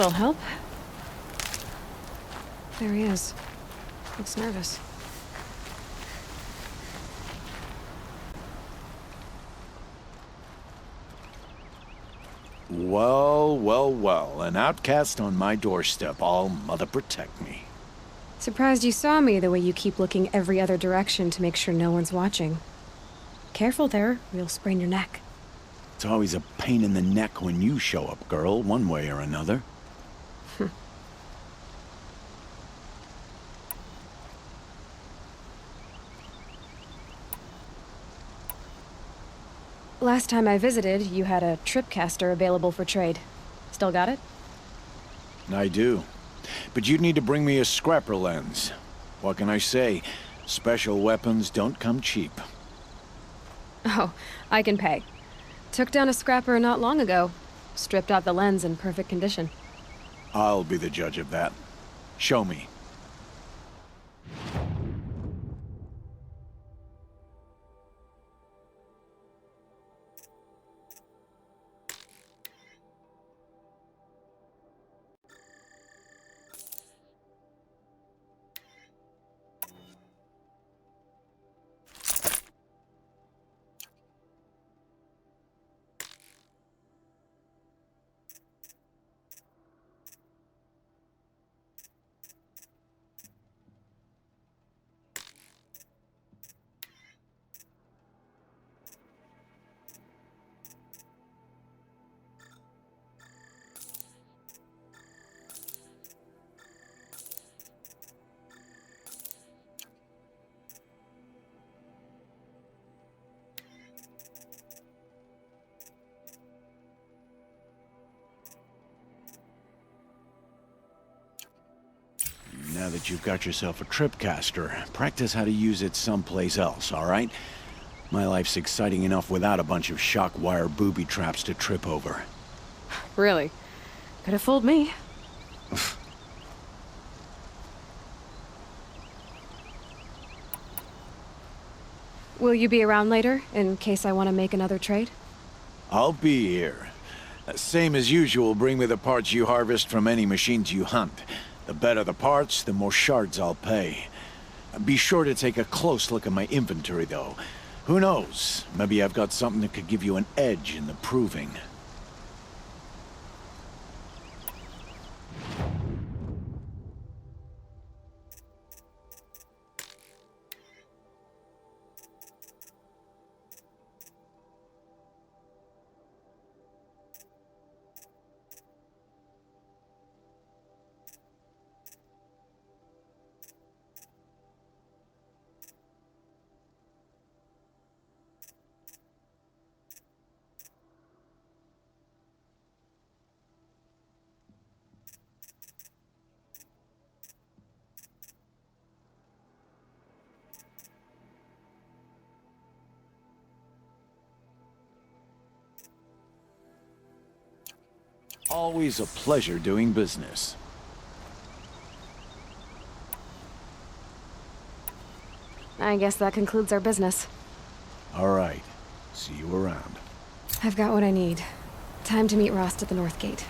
That'll help. There he is. Looks nervous. Well, well, well. An outcast on my doorstep. All mother protect me. Surprised you saw me the way you keep looking every other direction to make sure no one's watching. Careful there, or you'll sprain your neck. It's always a pain in the neck when you show up, girl, one way or another. Last time I visited, you had a tripcaster available for trade. Still got it? I do. But you'd need to bring me a scrapper lens. What can I say? Special weapons don't come cheap. Oh, I can pay. Took down a scrapper not long ago. Stripped out the lens in perfect condition. I'll be the judge of that. Show me. Now that you've got yourself a tripcaster, practice how to use it someplace else, all right? My life's exciting enough without a bunch of shock wire booby traps to trip over. Really? Could have fooled me. Will you be around later, in case I want to make another trade? I'll be here. Same as usual, bring me the parts you harvest from any machines you hunt. The better the parts, the more shards I'll pay. Be sure to take a close look at my inventory, though. Who knows? Maybe I've got something that could give you an edge in the proving. Always a pleasure doing business. I guess that concludes our business. All right. See you around. I've got what I need. Time to meet Rost at the North Gate.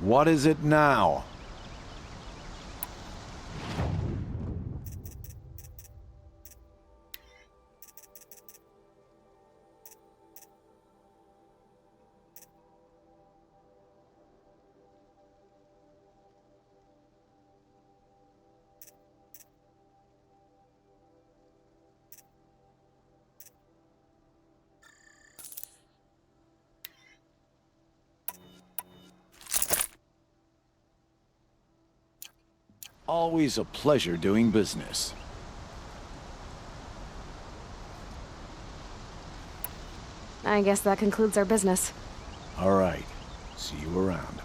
What is it now? Always a pleasure doing business. I guess that concludes our business. All right. See you around.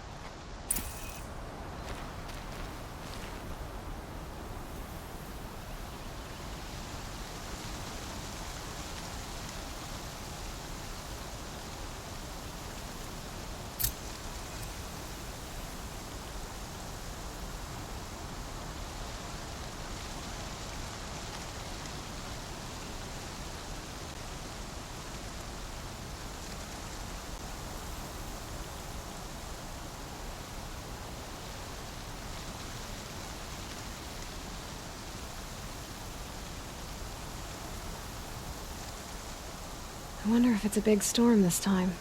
I wonder if it's a big storm this time.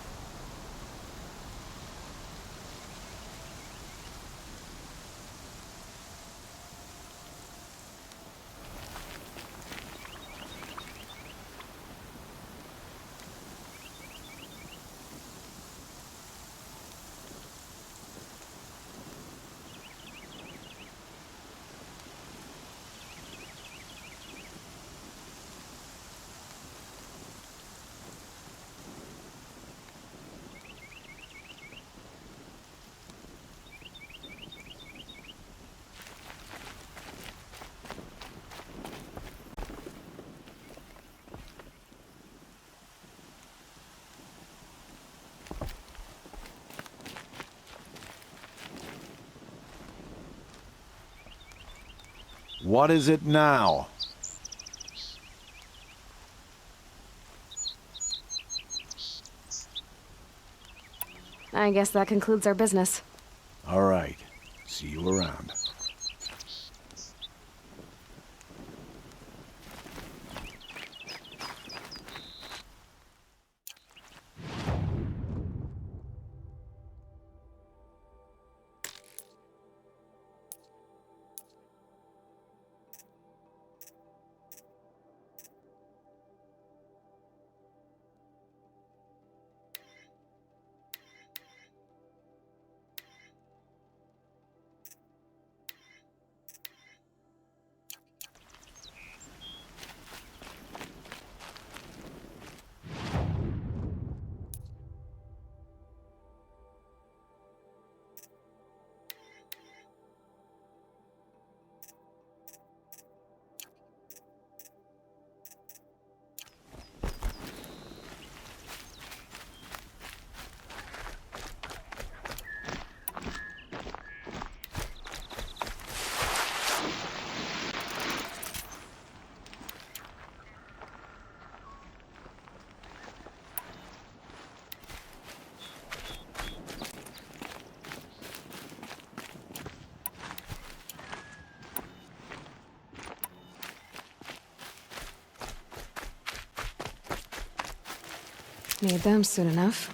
What is it now? I guess that concludes our business. All right. See you around. Need them soon enough.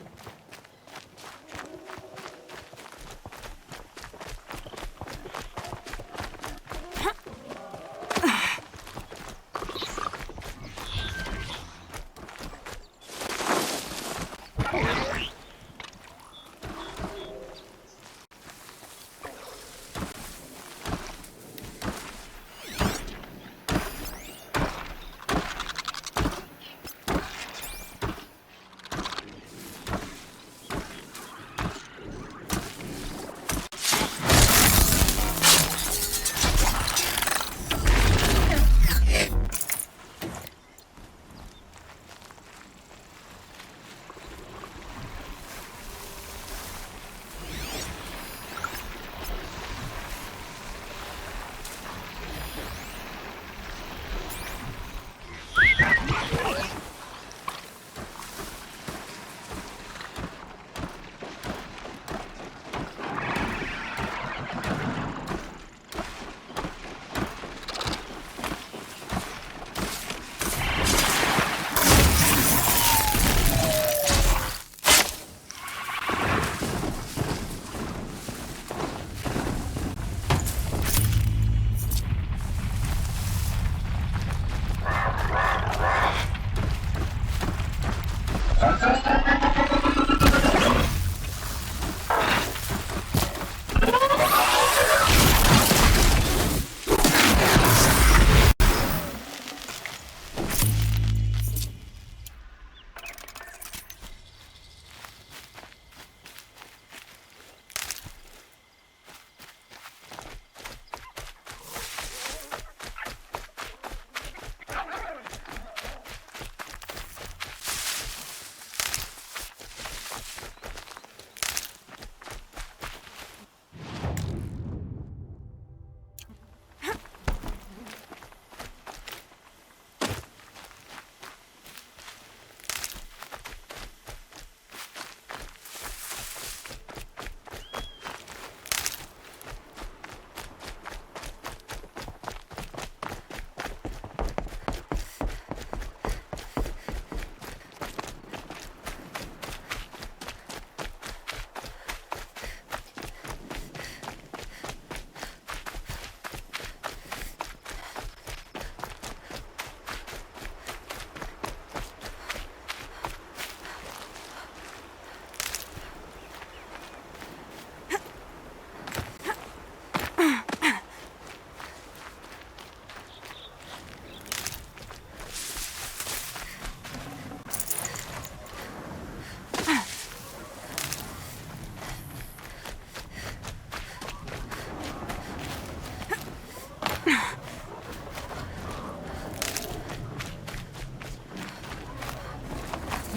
What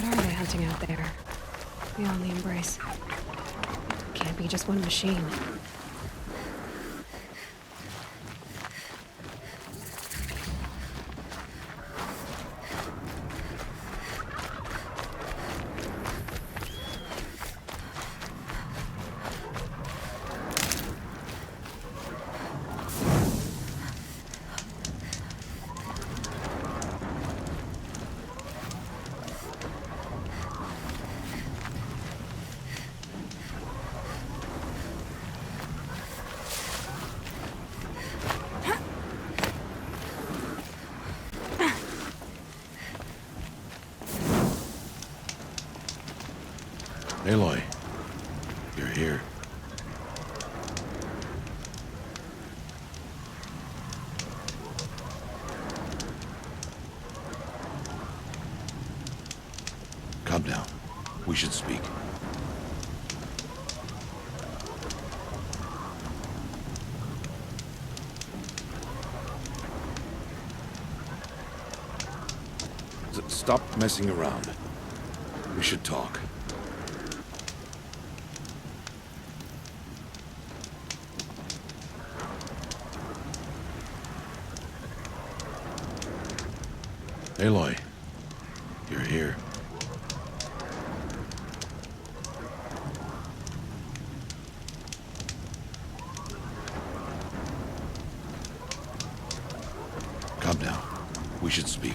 are they hunting out there? Beyond the Embrace. Can't be just one machine. Aloy, you're here. Come down. We should speak. Stop messing around. We should talk. Aloy, you're here. Come now. We should speak.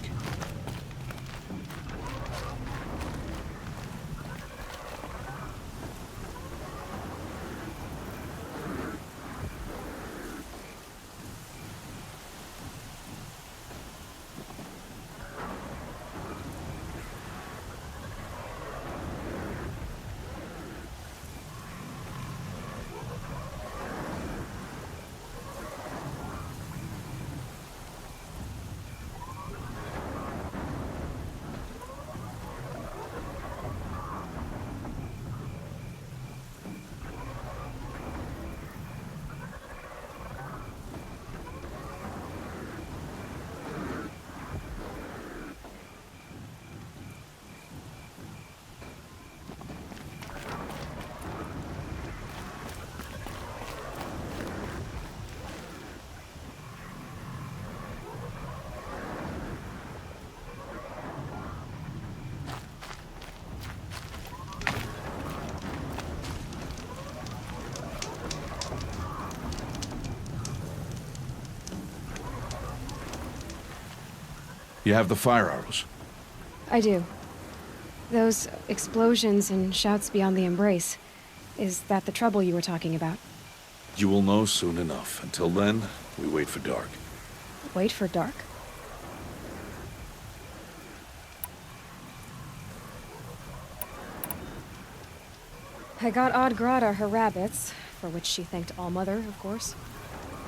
You have the fire arrows. I do. Those explosions and shouts beyond the Embrace. Is that the trouble you were talking about? You will know soon enough. Until then, we wait for dark. Wait for dark? I got Odd Grata her rabbits, for which she thanked Allmother, of course.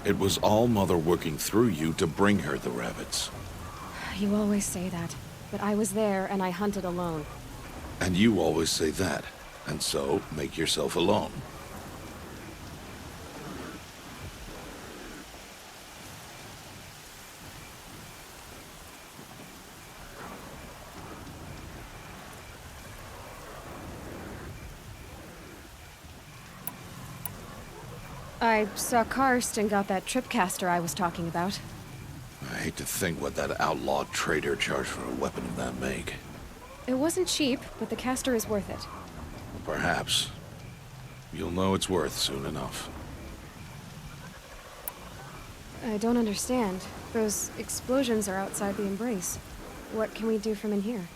It was All-Mother working through you to bring her the rabbits. You always say that, but I was there and I hunted alone. And you always say that, and so make yourself alone. I saw Karst and got that tripcaster I was talking about. I hate to think what that outlaw trader charged for a weapon of that make. It wasn't cheap, but the caster is worth it. Perhaps. You'll know it's worth soon enough. I don't understand. Those explosions are outside the Embrace. What can we do from in here?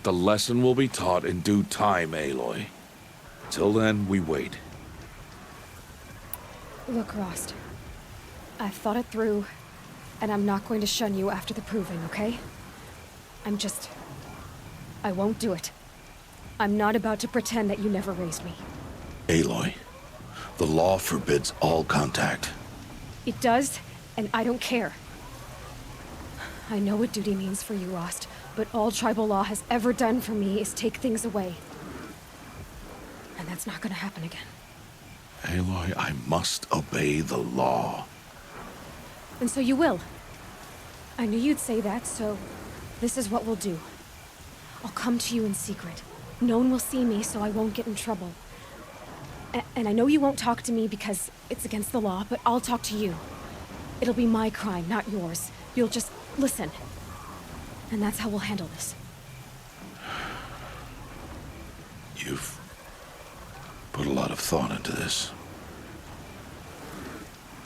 The lesson will be taught in due time, Aloy. Till then, we wait. Look, Rost. I've thought it through, and I'm not going to shun you after the proving, okay? I won't do it. I'm not about to pretend that you never raised me. Aloy, the law forbids all contact. It does, and I don't care. I know what duty means for you, Rost, but all tribal law has ever done for me is take things away. And that's not gonna happen again. Aloy, I must obey the law. And so you will. I knew you'd say that, so this is what we'll do. I'll come to you in secret. No one will see me, so I won't get in trouble. And I know you won't talk to me because it's against the law, but I'll talk to you. It'll be my crime, not yours. You'll just listen. And that's how we'll handle this. You've put a lot of thought into this.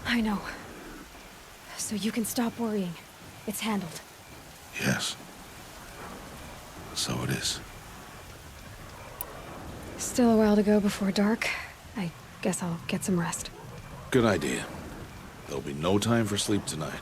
I know. So you can stop worrying. It's handled. Yes. So it is. Still a while to go before dark. I guess I'll get some rest. Good idea. There'll be no time for sleep tonight.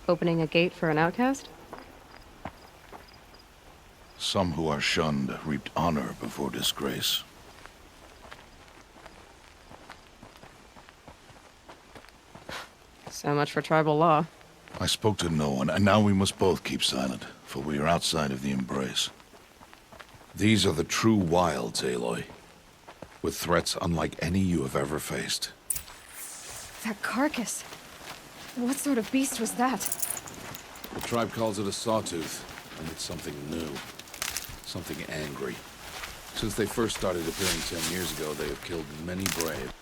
Opening a gate for an outcast? Some who are shunned reaped honor before disgrace. So much for tribal law. I spoke to no one, and now we must both keep silent, for we are outside of the embrace. These are the true wilds, Aloy, with threats unlike any you have ever faced. That carcass. What sort of beast was that? The tribe calls it a sawtooth, and it's something new. Something angry. Since they first started appearing 10 years ago, they have killed many brave.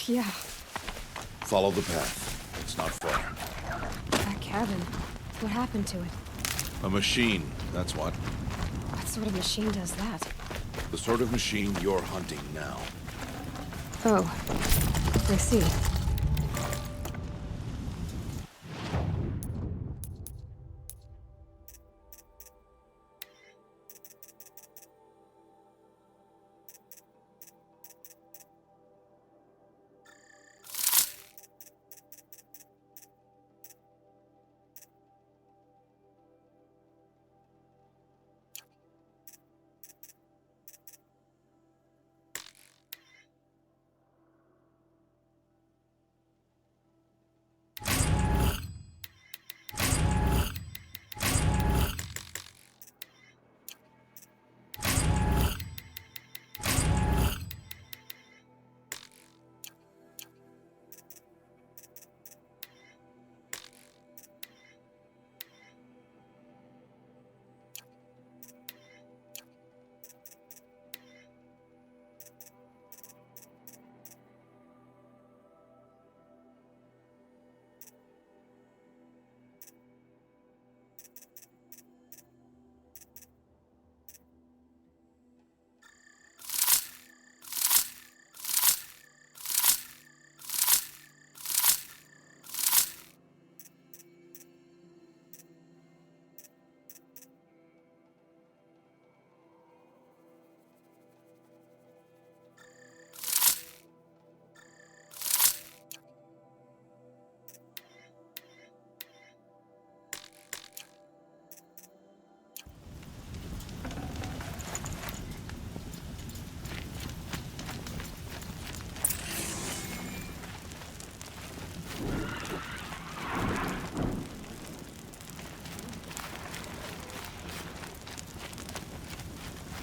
Yeah, Follow the path. It's not far. that cabin. What happened to it? A machine, that's what. What sort of machine does that? The sort of machine you're hunting now. Oh, I see.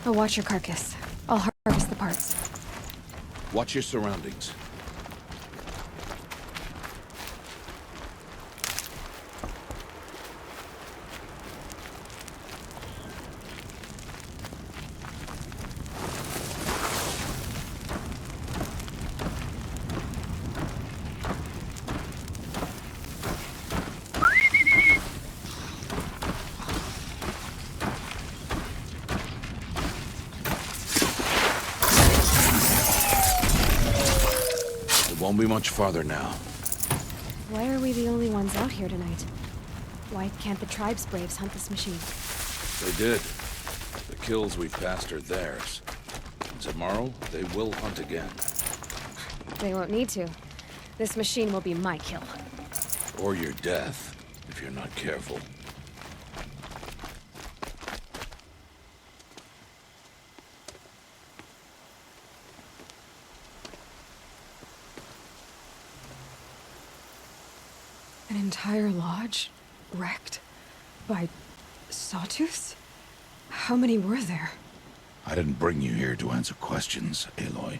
I'll watch your carcass. I'll harvest the parts. Watch your surroundings. Won't be much farther now. Why are we the only ones out here tonight? Why can't the tribe's braves hunt this machine? They did. The kills we've passed are theirs. Tomorrow, they will hunt again. They won't need to. This machine will be my kill. Or your death, if you're not careful. An entire lodge? Wrecked? By sawtooths? How many were there? I didn't bring you here to answer questions, Aloy.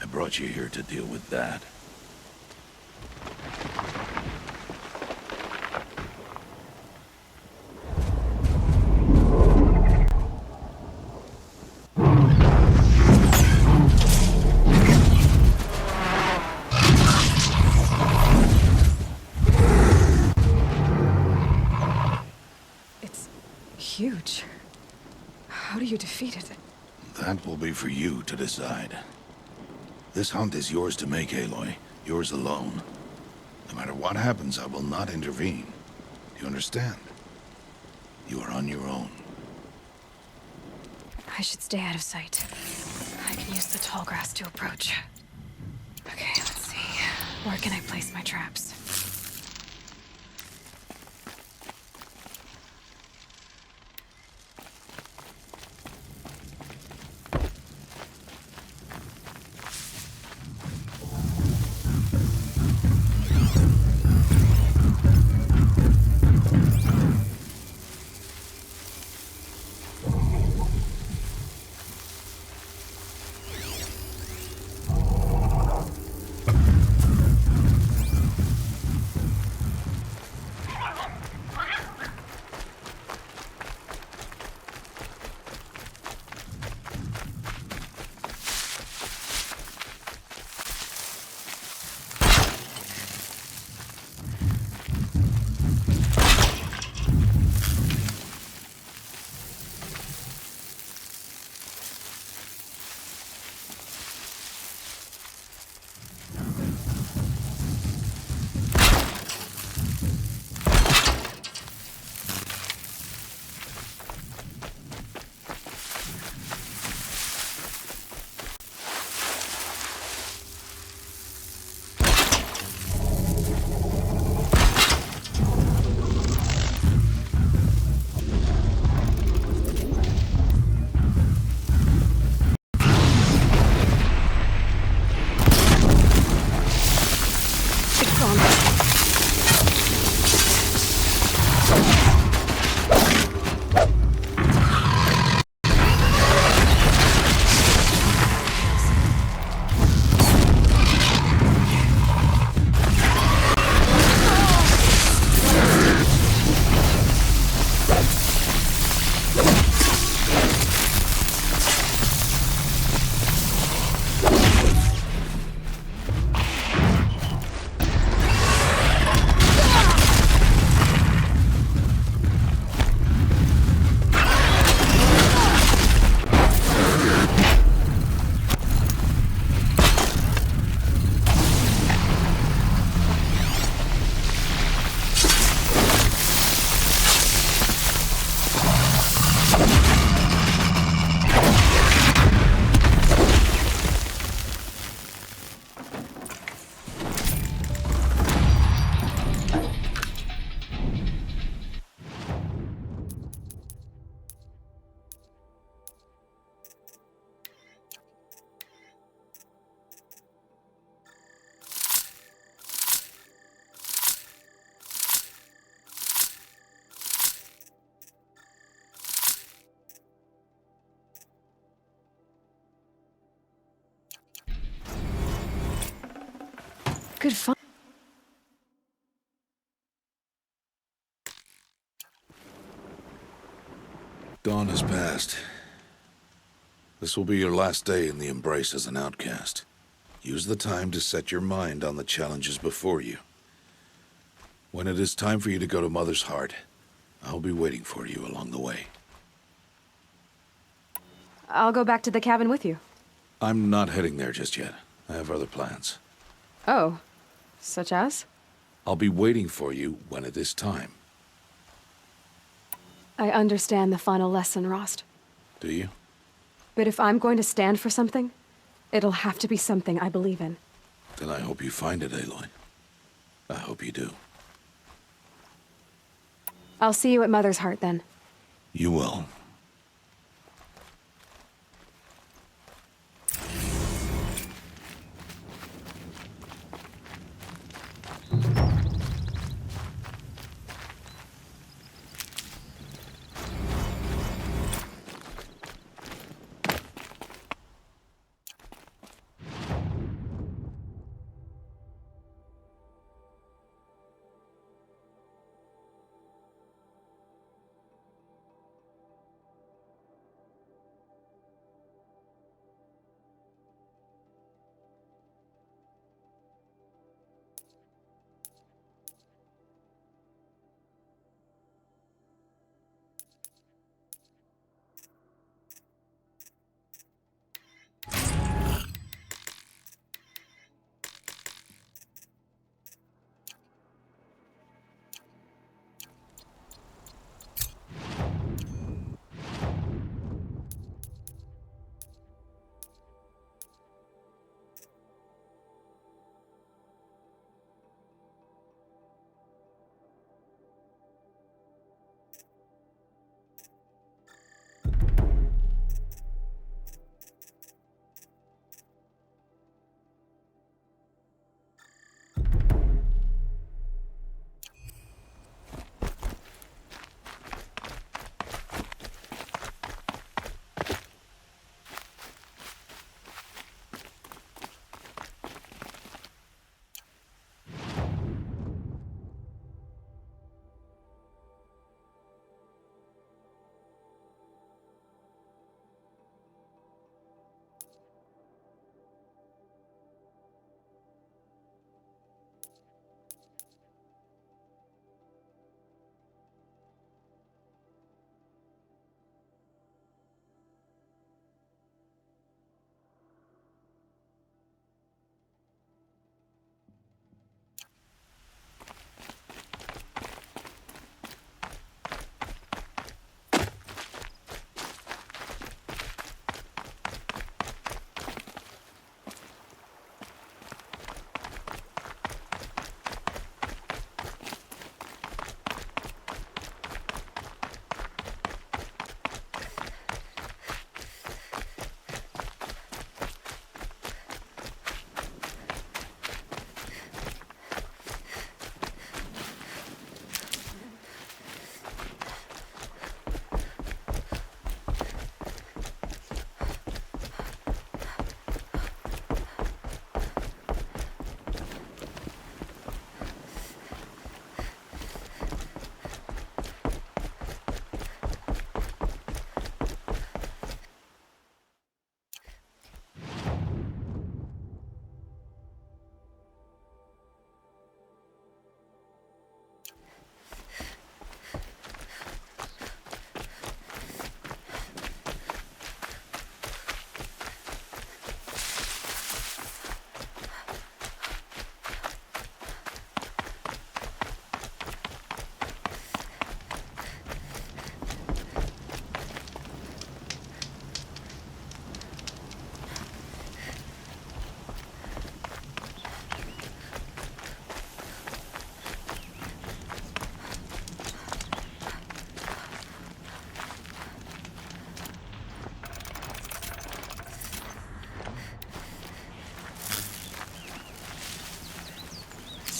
I brought you here to deal with that. It's huge. How do you defeat it? That will be for you to decide. This hunt is yours to make, Aloy. Yours alone. No matter what happens, I will not intervene. Do you understand? You are on your own. I should stay out of sight. I can use the tall grass to approach. Okay, let's see. Where can I place my traps? Good fun. Dawn has passed. This will be your last day in the Embrace as an outcast. Use the time to set your mind on the challenges before you. When it is time for you to go to Mother's Heart, I'll be waiting for you along the way. I'll go back to the cabin with you. I'm not heading there just yet. I have other plans. Oh, such as? I'll be waiting for you when it is time. I understand the final lesson, Rost. Do you? But if I'm going to stand for something, it'll have to be something I believe in. Then I hope you find it, Aloy. I hope you do. I'll see you at Mother's Heart, then. You will.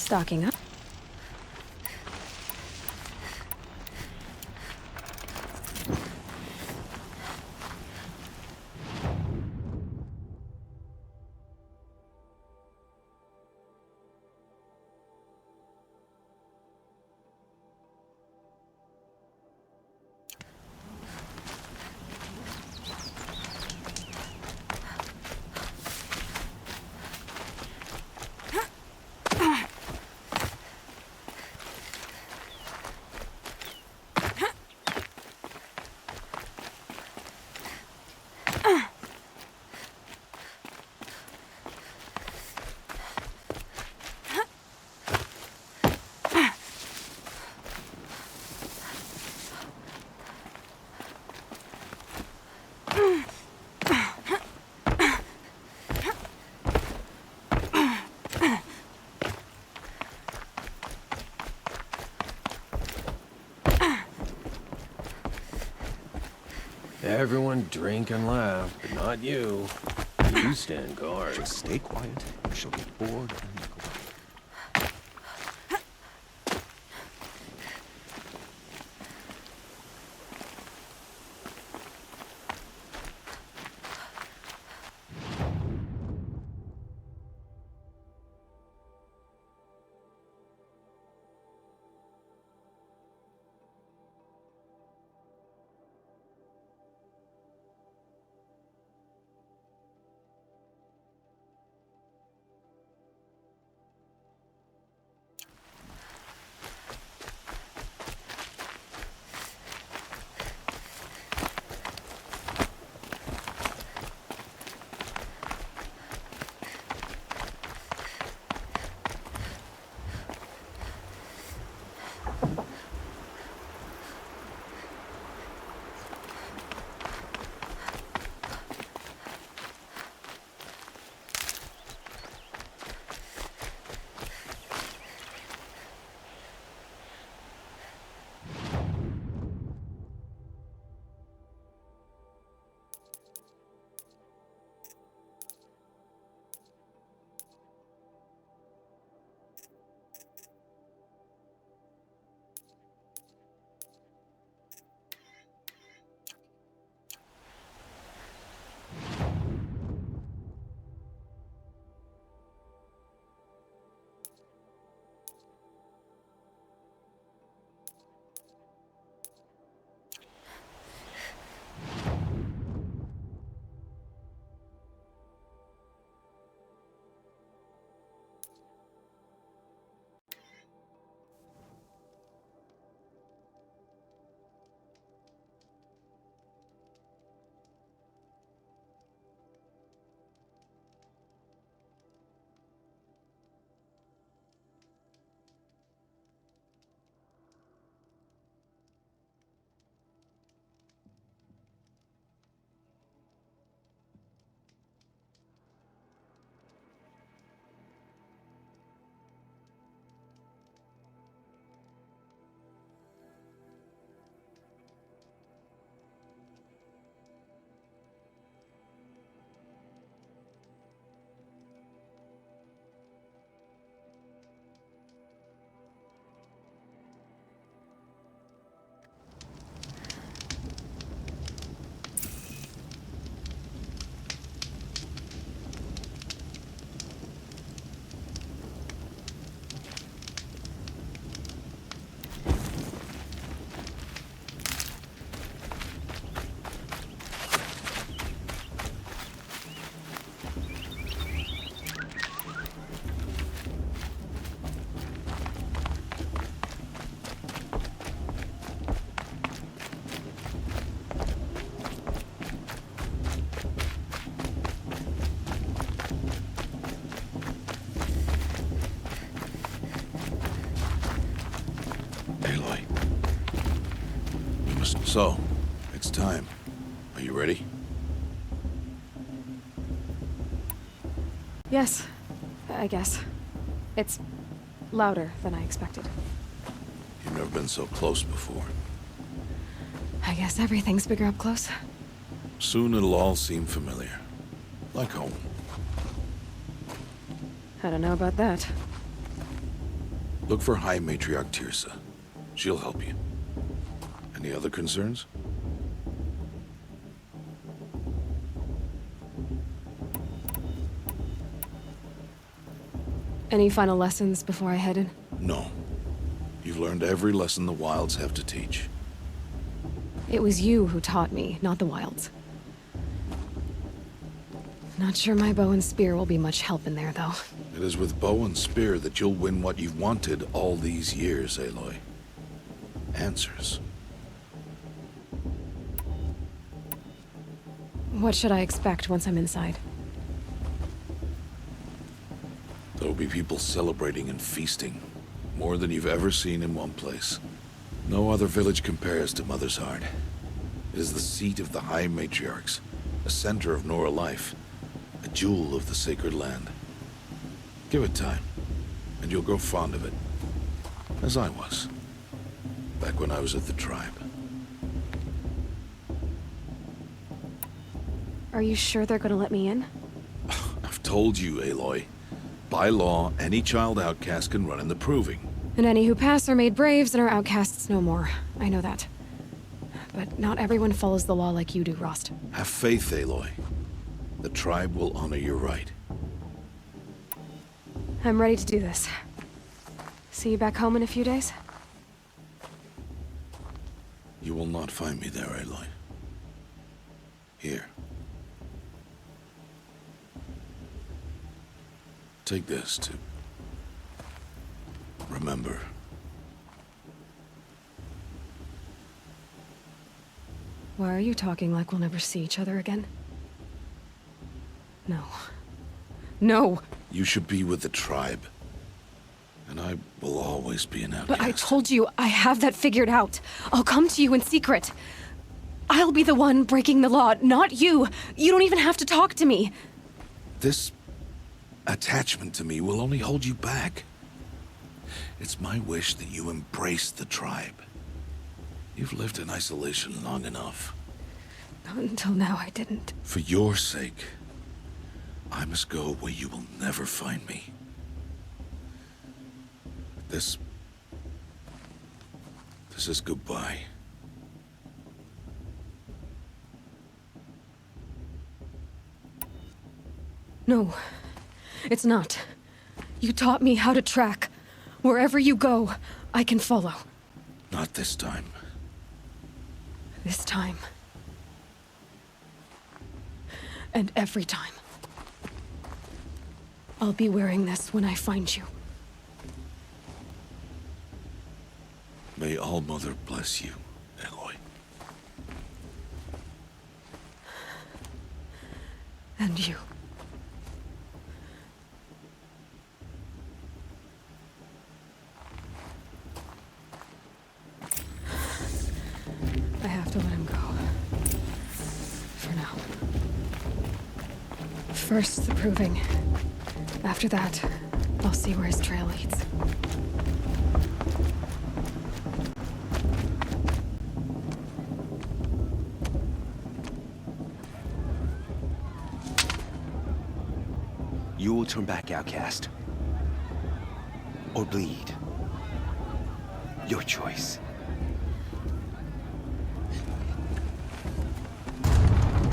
Stocking up. Everyone drink and laugh, but not you. You stand guard. Just stay quiet, or she'll get bored and look away. Aloy. We must... So, it's time. Are you ready? Yes, I guess. It's louder than I expected. You've never been so close before. I guess everything's bigger up close. Soon it'll all seem familiar. Like home. I don't know about that. Look for High Matriarch Teersa. She'll help you. Any other concerns? Any final lessons before I head in? No. You've learned every lesson the Wilds have to teach. It was you who taught me, not the Wilds. Not sure my bow and spear will be much help in there, though. It is with bow and spear that you'll win what you've wanted all these years, Aloy. Answers. What should I expect once I'm inside? There'll be people celebrating and feasting. More than you've ever seen in one place. No other village compares to Mother's Heart. It is the seat of the High Matriarchs, a center of Nora life, a jewel of the sacred land. Give it time, and you'll grow fond of it. As I was, back when I was at the tribe. Are you sure they're gonna let me in? I've told you, Aloy. By law, any child outcast can run in the Proving. And any who pass are made braves and are outcasts no more. I know that. But not everyone follows the law like you do, Rost. Have faith, Aloy. The tribe will honor your right. I'm ready to do this. See you back home in a few days? You will not find me there, Aloy. Here. Take this to remember. Why are you talking like we'll never see each other again? No. No! You should be with the tribe. And I will always be an outcast. But I told you, I have that figured out. I'll come to you in secret. I'll be the one breaking the law, not you. You don't even have to talk to me. This attachment to me will only hold you back. It's my wish that you embrace the tribe. You've lived in isolation long enough. Not until now, I didn't. For your sake, I must go where you will never find me. This is goodbye. No, it's not. You taught me how to track. Wherever you go, I can follow. Not this time. This time. And every time. I'll be wearing this when I find you. May All-Mother bless you, Aloy. And you. I have to let him go. For now. First, the Proving. After that, I'll see where his trail leads. You will turn back, outcast. Or bleed. Your choice.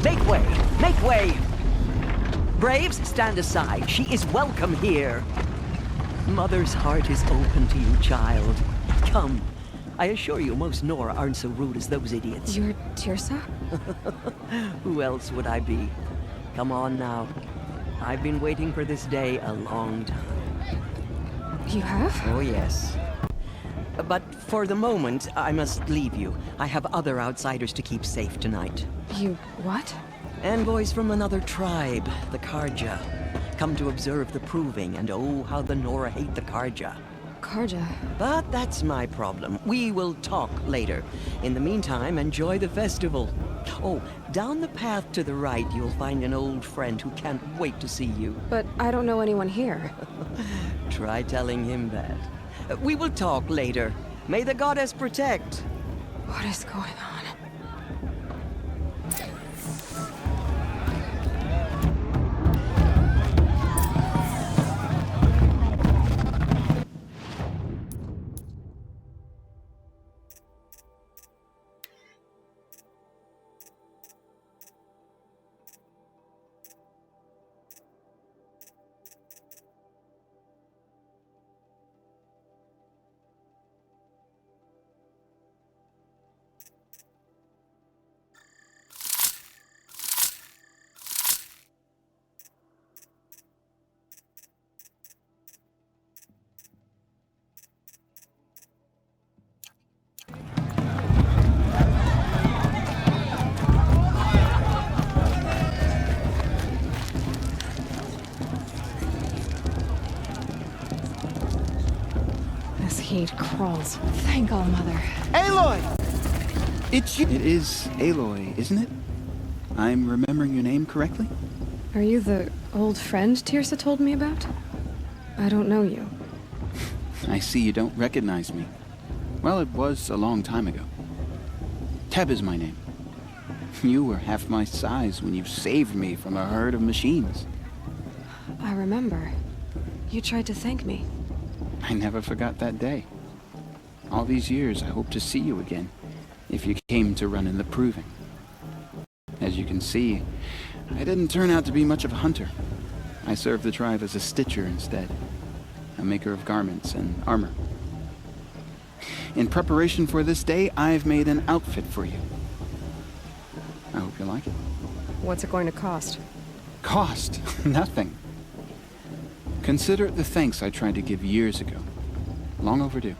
Make way! Make way! Braves, stand aside. She is welcome here. Mother's heart is open to you, child. Come. I assure you, most Nora aren't so rude as those idiots. You're Teersa? Who else would I be? Come on now. I've been waiting for this day a long time. You have? Oh, yes. But for the moment, I must leave you. I have other outsiders to keep safe tonight. You what? Envoys from another tribe, the Carja. Come to observe the Proving, and oh, how the Nora hate the Carja. Carja. But that's my problem. We will talk later. In the meantime, enjoy the festival. Oh, down the path to the right, you'll find an old friend who can't wait to see you. But I don't know anyone here. Try telling him that. We will talk later. May the goddess protect. What is going on? This heat crawls. Thank All-Mother. Aloy! It's you. It is Aloy, isn't it? I'm remembering your name correctly? Are you the old friend Teersa told me about? I don't know you. I see you don't recognize me. Well, it was a long time ago. Teb is my name. You were half my size when you saved me from a herd of machines. I remember. You tried to thank me. I never forgot that day. All these years, I hope to see you again, if you came to run in the Proving. As you can see, I didn't turn out to be much of a hunter. I served the tribe as a stitcher instead, a maker of garments and armor. In preparation for this day, I've made an outfit for you. I hope you like it. What's it going to cost? Cost? Nothing. Consider it the thanks I tried to give years ago. Long overdue.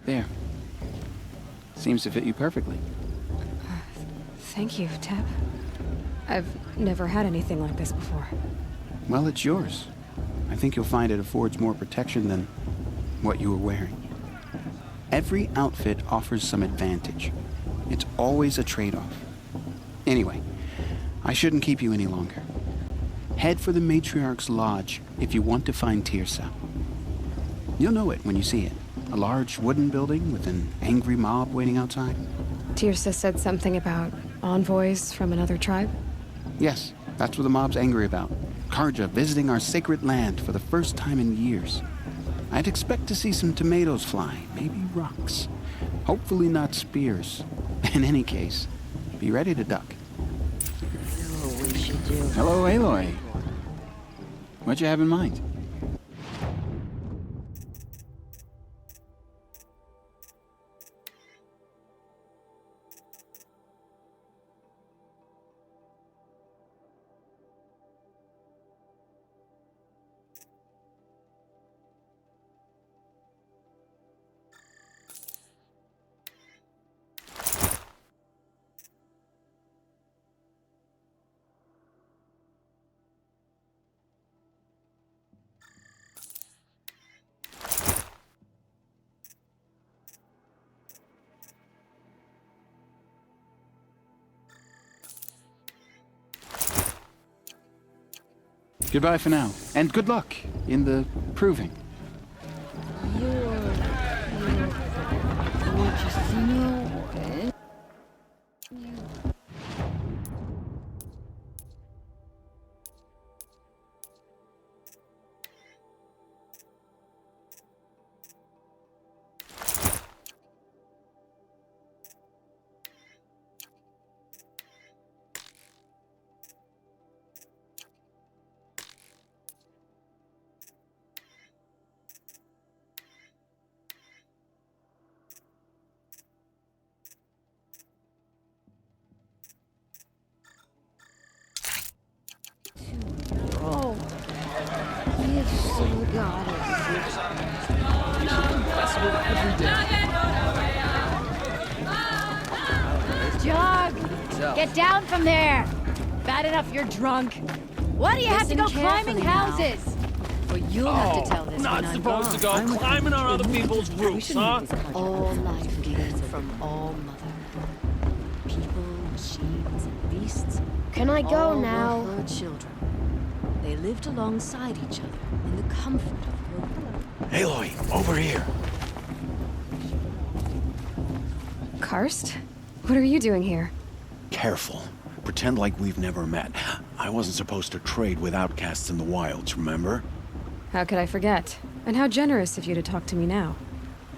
There. Seems to fit you perfectly. Thank you, Teb. I've never had anything like this before. Well, it's yours. I think you'll find it affords more protection than what you were wearing. Every outfit offers some advantage. It's always a trade-off. Anyway, I shouldn't keep you any longer. Head for the Matriarch's Lodge if you want to find Teersa. You'll know it when you see it. A large wooden building with an angry mob waiting outside. Teersa said something about envoys from another tribe? Yes, that's what the mob's angry about. Karja visiting our sacred land for the first time in years. I'd expect to see some tomatoes fly, maybe rocks. Hopefully not spears. In any case, be ready to duck. Hello, Aloy. What you have in mind? Goodbye for now, and good luck in the Proving. Jog! Get down from there! Bad enough you're drunk. Why do you have to go climbing houses? Well, you'll have to tell this Not when I'm supposed to gone. go climbing on other people's roofs, huh? All life came from all mother. People, machines, and beasts. Can I go all now? were her children. They lived alongside each other in the comfort of her home. Aloy, over here. Karst? What are you doing here? Careful. Pretend like we've never met. I wasn't supposed to trade with outcasts in the wilds, remember? How could I forget? And how generous of you to talk to me now.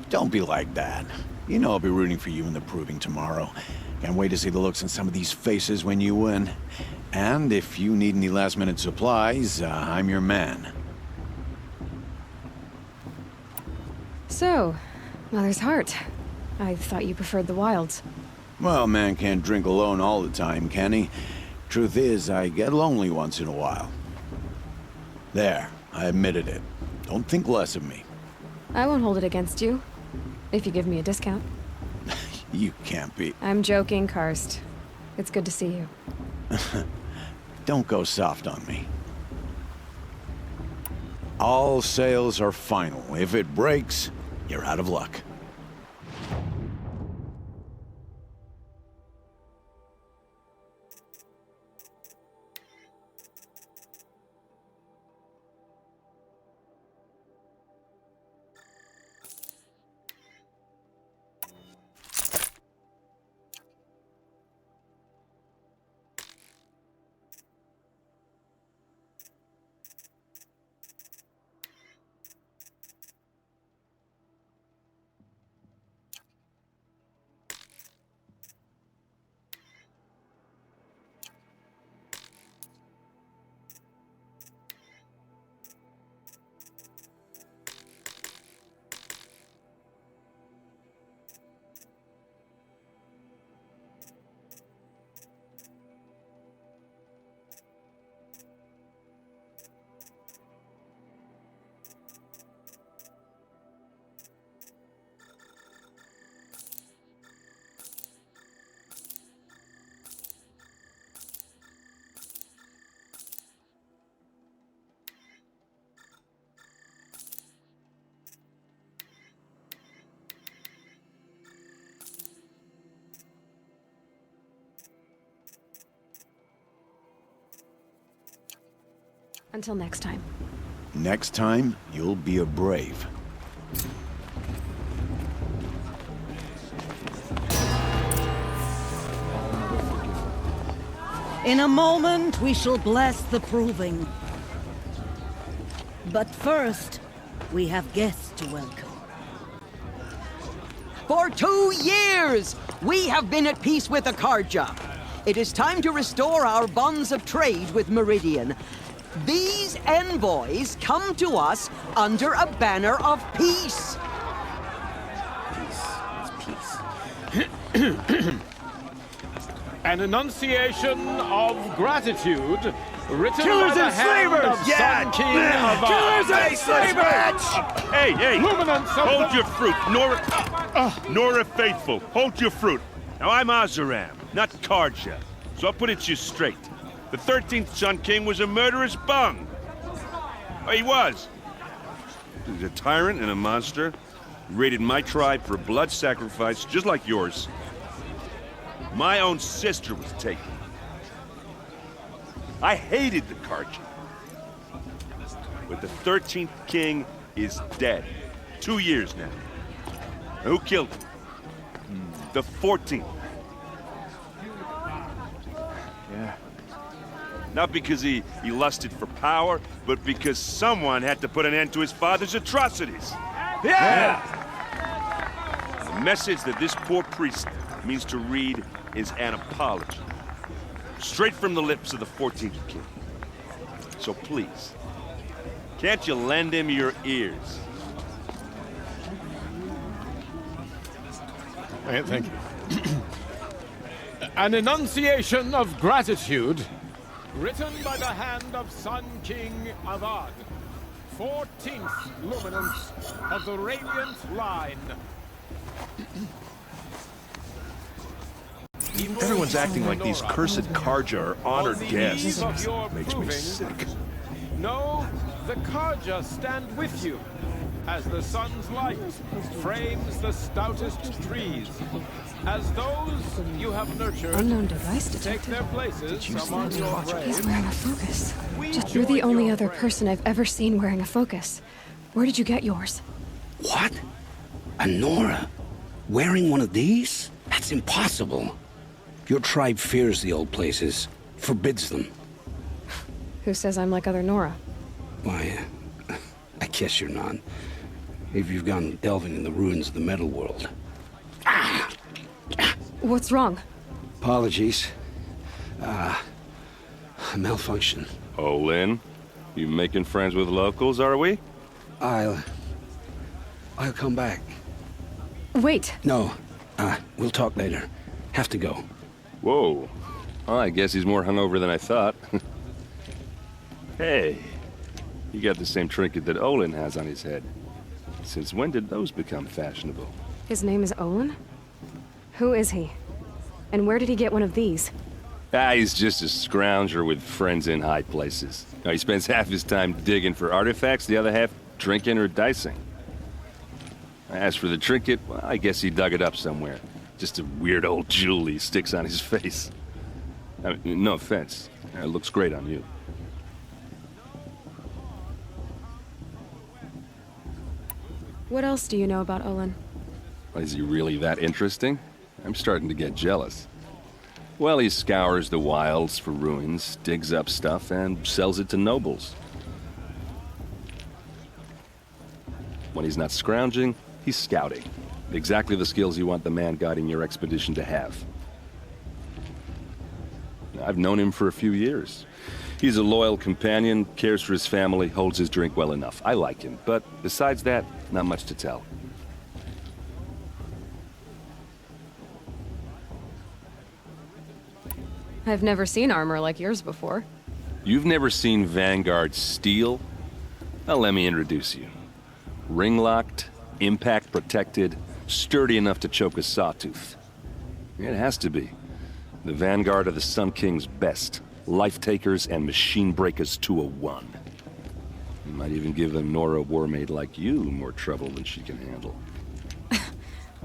Don't be like that. You know I'll be rooting for you in the Proving tomorrow. Can't wait to see the looks on some of these faces when you win. And if you need any last-minute supplies, I'm your man. So, Mother's Heart. I thought you preferred the wilds. Well, man can't drink alone all the time, can he? Truth is, I get lonely once in a while. There, I admitted it. Don't think less of me. I won't hold it against you, if you give me a discount. You can't be. I'm joking, Karst. It's good to see you. Don't go soft on me. All sales are final. If it breaks, you're out of luck. Until next time. Next time, you'll be a brave. In a moment, we shall bless the proving. But first, we have guests to welcome. For 2 years, we have been at peace with Akarja. It is time to restore our bonds of trade with Meridian. These envoys come to us under a banner of peace. An enunciation of gratitude written Killers by the and hand slavers! of Yeah! Sun King of Killers and slavers! Hey! Luminance of Hold your fruit, Nora Faithful. Hold your fruit. Now I'm Oseram, not Karja, so I'll put it to you straight. The 13th Sun King was a murderous bung. Oh, he was. He was a tyrant and a monster. He raided my tribe for a blood sacrifice, just like yours. My own sister was taken. I hated the Karja. But the 13th king is dead. 2 years now. Now, who killed him? The 14th. Yeah. Not because he lusted for power, but because someone had to put an end to his father's atrocities. Yeah! The message that this poor priest means to read is an apology. Straight from the lips of the 14th king. So please, can't you lend him your ears? Thank you. An enunciation of gratitude written by the hand of Sun King Avad, 14th luminance of the Radiant Line. Everyone's acting like these cursed Karja are honored guests. Makes me sick. No, the Karja stand with you, as the sun's light frames the stoutest trees, as those you have nurtured Unknown device take detected. their places among your He's graves. wearing a focus. You're the only other person I've ever seen wearing a focus. Where did you get yours? What? A Nora? Wearing one of these? That's impossible. Your tribe fears the old places, forbids them. Who says I'm like other Nora? Why, I guess you're not. If you've gone delving in the ruins of the metal world. What's wrong? Apologies. A malfunction. Oh, Lynn, you making friends with locals, are we? I'll I'll come back. Wait. No. We'll talk later. Have to go. Whoa. Well, I guess he's more hungover than I thought. Hey. You got the same trinket that Olin has on his head. Since when did those become fashionable? His name is Olin? Who is he? And where did he get one of these? He's just a scrounger with friends in high places. He spends half his time digging for artifacts, the other half drinking or dicing. As for the trinket, well, I guess he dug it up somewhere. Just a weird old jewel he sticks on his face. I mean, no offense. It looks great on you. What else do you know about Olin? Is he really that interesting? I'm starting to get jealous. Well, he scours the wilds for ruins, digs up stuff, and sells it to nobles. When he's not scrounging, he's scouting. Exactly the skills you want the man guiding your expedition to have. I've known him for a few years. He's a loyal companion, cares for his family, holds his drink well enough. I like him, but besides that, not much to tell. I've never seen armor like yours before. You've never seen Vanguard steel? Well, let me introduce you. Ring-locked, impact-protected, sturdy enough to choke a sawtooth. It has to be. The Vanguard of the Sun King's best. Life-takers and machine breakers to a one. You might even give a Nora warmaid like you more trouble than she can handle.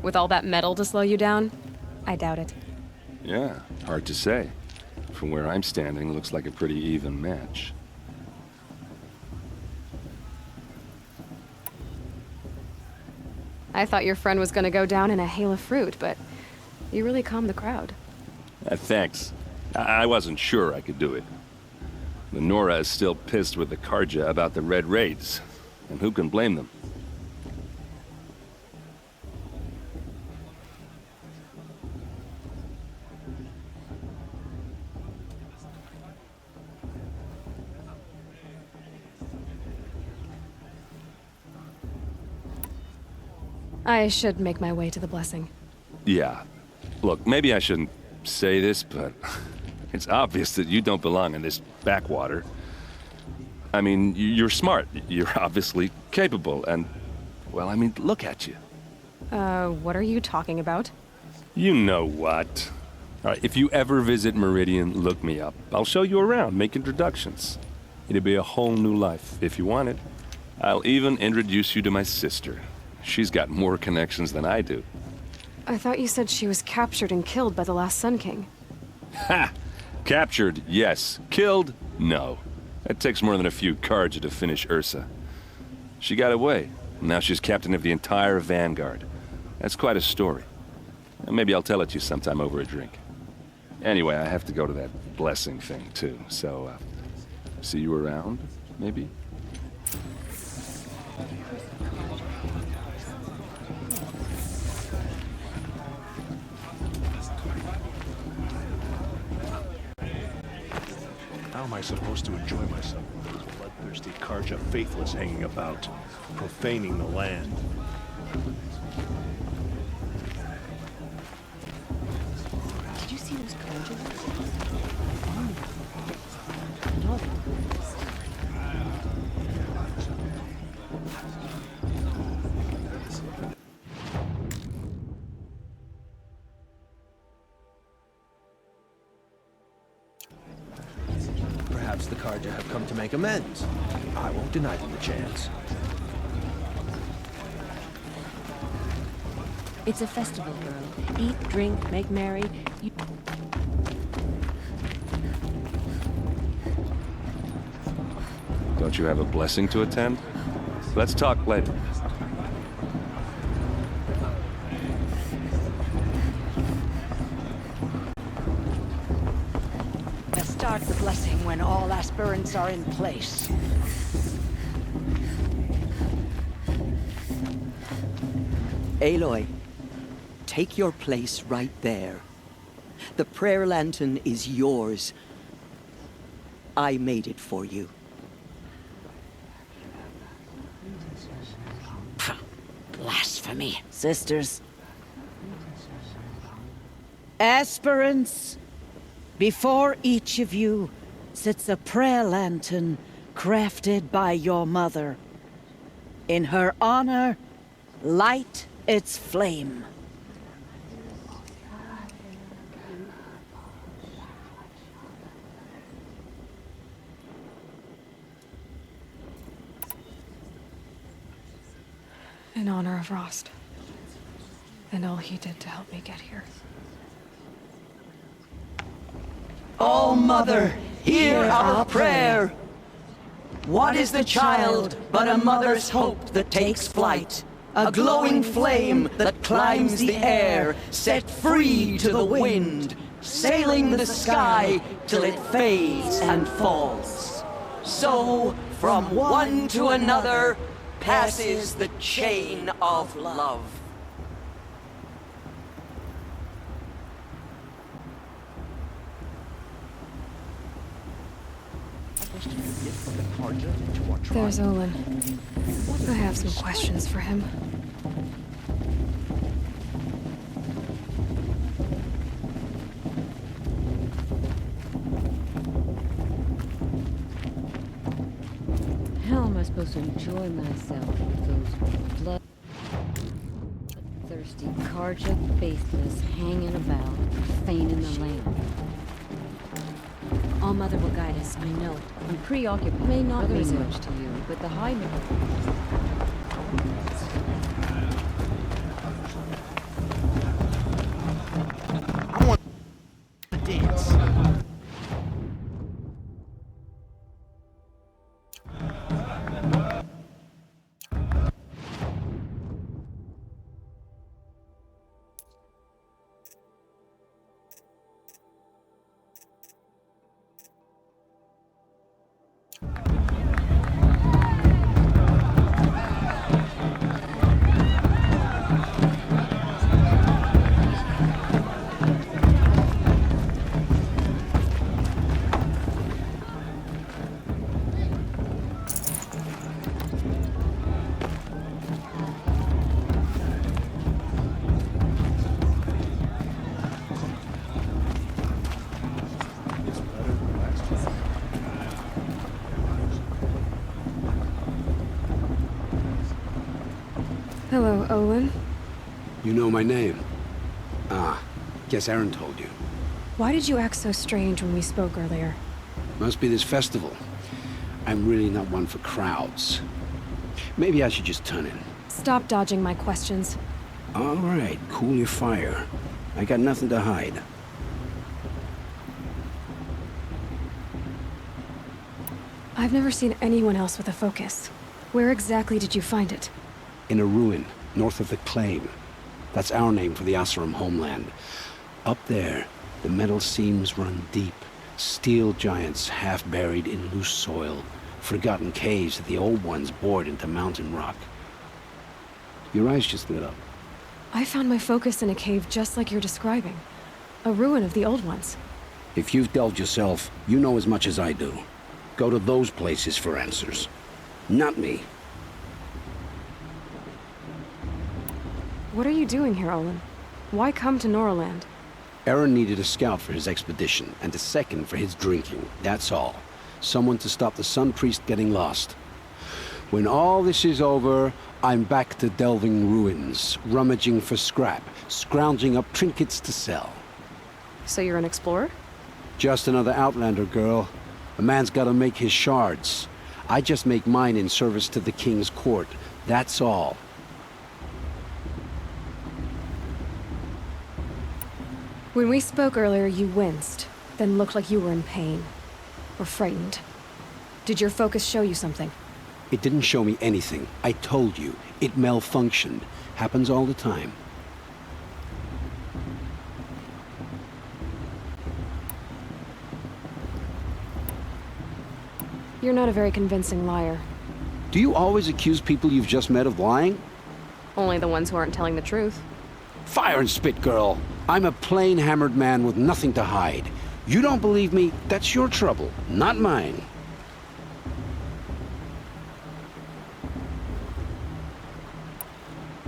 With all that metal to slow you down? I doubt it. Yeah, hard to say. From where I'm standing, looks like a pretty even match. I thought your friend was gonna go down in a hail of fruit, but you really calmed the crowd. Thanks. I wasn't sure I could do it. The Nora is still pissed with the Karja about the Red Raids, and who can blame them? I should make my way to the blessing. Yeah. Look, maybe I shouldn't say this, but it's obvious that you don't belong in this backwater. I mean, you're smart. You're obviously capable, and, well, I mean, look at you. What are you talking about? You know what. All right, if you ever visit Meridian, look me up. I'll show you around, make introductions. It'll be a whole new life, if you want it. I'll even introduce you to my sister. She's got more connections than I do. I thought you said she was captured and killed by the last Sun King. Ha! Captured, yes. Killed, no. It takes more than a few Karja to finish Ursa. She got away. Now she's captain of the entire Vanguard. That's quite a story. Maybe I'll tell it to you sometime over a drink. Anyway, I have to go to that blessing thing, too. So, see you around, maybe? How am I supposed to enjoy myself with those bloodthirsty Karja faithless hanging about, profaning the land? Did you see those Karja? Perhaps the Karja have come to make amends. I won't deny them the chance. It's a festival, girl. Eat, drink, make merry. You... Don't you have a blessing to attend? Let's talk later. Start the blessing when all aspirants are in place. Aloy, take your place right there. The prayer lantern is yours. I made it for you. blasphemy. Sisters. Aspirants, before each of you sits a prayer lantern crafted by your mother. In her honor, light its flame. In honor of Rost. And all he did to help me get here. O Mother, hear our prayer. What is the child but a mother's hope that takes flight? A glowing flame that climbs the air, set free to the wind, sailing the sky till it fades and falls. So, from one to another, passes the chain of love. There's Olin. I have some questions for him. How am I supposed to enjoy myself with those bloodthirsty Karja faithless hanging about, feigning the land? All Mother will guide us, I know. I'm preoccupied. May not mean much to you, but the High I want to dance. Hello, Olin. You know my name? Ah, guess Aaron told you. Why did you act so strange when we spoke earlier? Must be this festival. I'm really not one for crowds. Maybe I should just turn in. Stop dodging my questions. All right, cool your fire. I got nothing to hide. I've never seen anyone else with a focus. Where exactly did you find it? In a ruin, north of the Claim. That's our name for the Oseram homeland. Up there, the metal seams run deep. Steel giants half buried in loose soil. Forgotten caves that the old ones bored into mountain rock. Your eyes just lit up. I found my focus in a cave just like you're describing. A ruin of the old ones. If you've delved yourself, you know as much as I do. Go to those places for answers. Not me. What are you doing here, Olin? Why come to Noraland? Aaron needed a scout for his expedition, and a second for his drinking, that's all. Someone to stop the Sun Priest getting lost. When all this is over, I'm back to delving ruins, rummaging for scrap, scrounging up trinkets to sell. So you're an explorer? Just another Outlander, girl. A man's gotta make his shards. I just make mine in service to the King's court, that's all. When we spoke earlier, you winced, then looked like you were in pain. Or frightened. Did your focus show you something? It didn't show me anything. I told you. It malfunctioned. Happens all the time. You're not a very convincing liar. Do you always accuse people you've just met of lying? Only the ones who aren't telling the truth. Fire and spit, girl. I'm a plain hammered man with nothing to hide. You don't believe me, that's your trouble, not mine.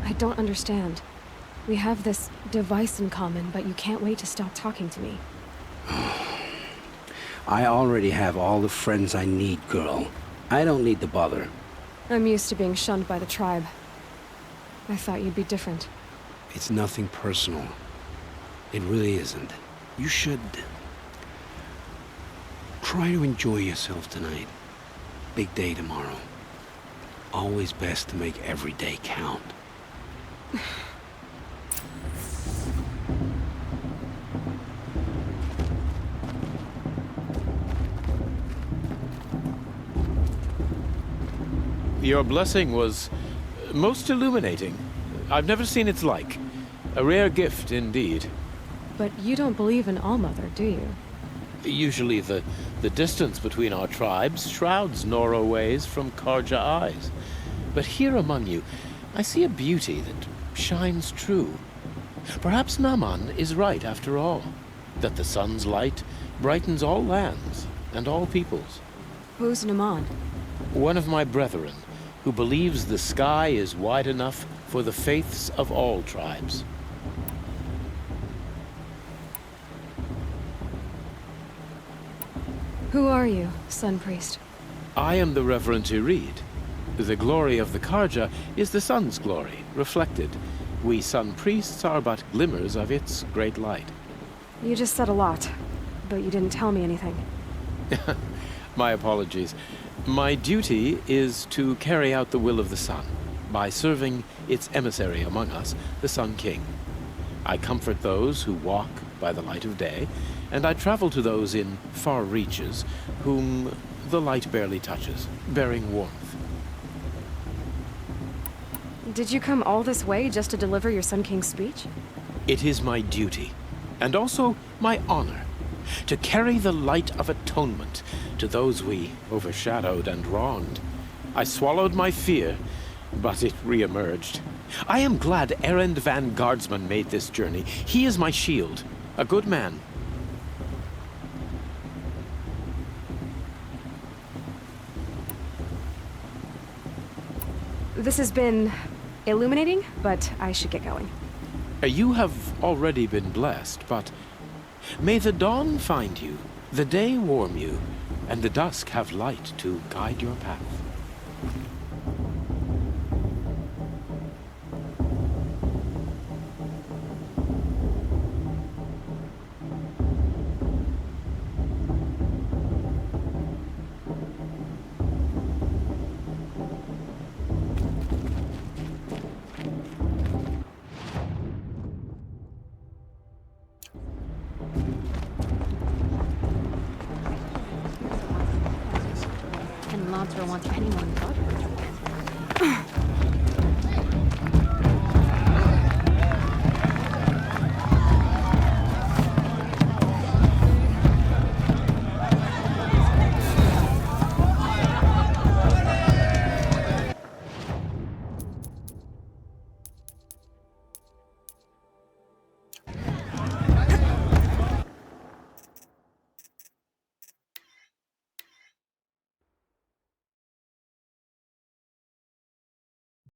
I don't understand. We have this device in common, but you can't wait to stop talking to me. I already have all the friends I need, girl. I don't need the bother. I'm used to being shunned by the tribe. I thought you'd be different. It's nothing personal. It really isn't. You should... try to enjoy yourself tonight. Big day tomorrow. Always best to make every day count. Your blessing was most illuminating. I've never seen its like. A rare gift indeed. But you don't believe in Allmother, do you? Usually the distance between our tribes shrouds Nora ways from Karja eyes. But here among you, I see a beauty that shines true. Perhaps Naman is right after all, that the sun's light brightens all lands and all peoples. Who's Naman? One of my brethren, who believes the sky is wide enough for the faiths of all tribes. Who are you, Sun Priest? I am the Reverend Irid. The glory of the Karja is the sun's glory, reflected. We Sun Priests are but glimmers of its great light. You just said a lot, but you didn't tell me anything. My apologies. My duty is to carry out the will of the sun, by serving its emissary among us, the Sun King. I comfort those who walk by the light of day, and I travel to those in far reaches, whom the light barely touches, bearing warmth. Did you come all this way just to deliver your Sun King's speech? It is my duty, and also my honor, to carry the light of atonement to those we overshadowed and wronged. I swallowed my fear, but it re-emerged. I am glad Erend Van Guardsman made this journey. He is my shield, a good man. This has been illuminating, but I should get going. You have already been blessed, but may the dawn find you, the day warm you, and the dusk have light to guide your path. And Lancer wants anyone but her.